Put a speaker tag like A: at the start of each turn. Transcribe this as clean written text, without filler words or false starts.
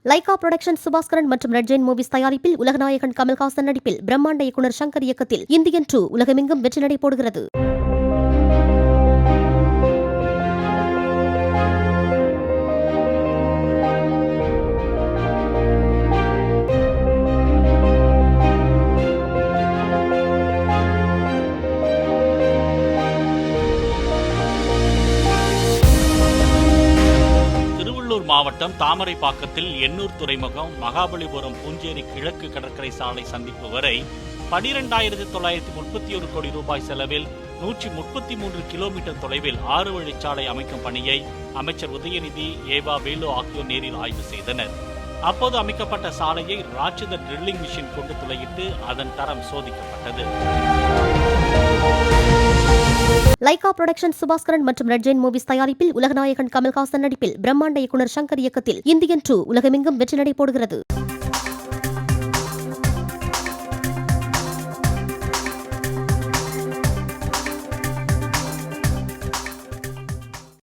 A: Lyca production Subaskaran மற்றும் red Jain movies தயாரிப்பில் உலகநாயகன் கமல்ஹாசன் நடிப்பில் பிரம்மாண்ட இயக்குனர் சங்கர் இயக்கத்தில் இந்தியன் 2 உலகமெங்கும் வெற்றி நடை போடுகிறது.
B: மாவட்டம் தாமரைப்பாக்கத்தில் எண்ணூர் துறைமுகம் மகாபலிபுரம் பூஞ்சேரி கிழக்கு கடற்கரை சாலை சந்திப்பு வரை 12,931 கோடி ரூபாய் செலவில் 133 கிலோமீட்டர் தொலைவில் 6 வழிச்சாலை அமைக்கும் பணியை அமைச்சர் உதயநிதி, ஏவா வேலு ஆகியோர் நேரில் ஆய்வு செய்தனர். அப்போது அமைக்கப்பட்ட சாலையை ராட்சத ட்ரில்லிங் மிஷின் கொண்டு துளையிட்டு அதன் தரம் சோதிக்கப்பட்டது.
A: லைகா புரொடக்ஷன் சுபாஸ்கரன் மற்றும் ரெட் ஜெயின் மூவிஸ் தயாரிப்பில் உலகநாயகன் கமல்ஹாசன் நடிப்பில் பிரம்மாண்ட இயக்குனர் சங்கர் இயக்கத்தில் இந்தியன் 2 உலகமெங்கும் வெற்றி நடை போடுகிறது.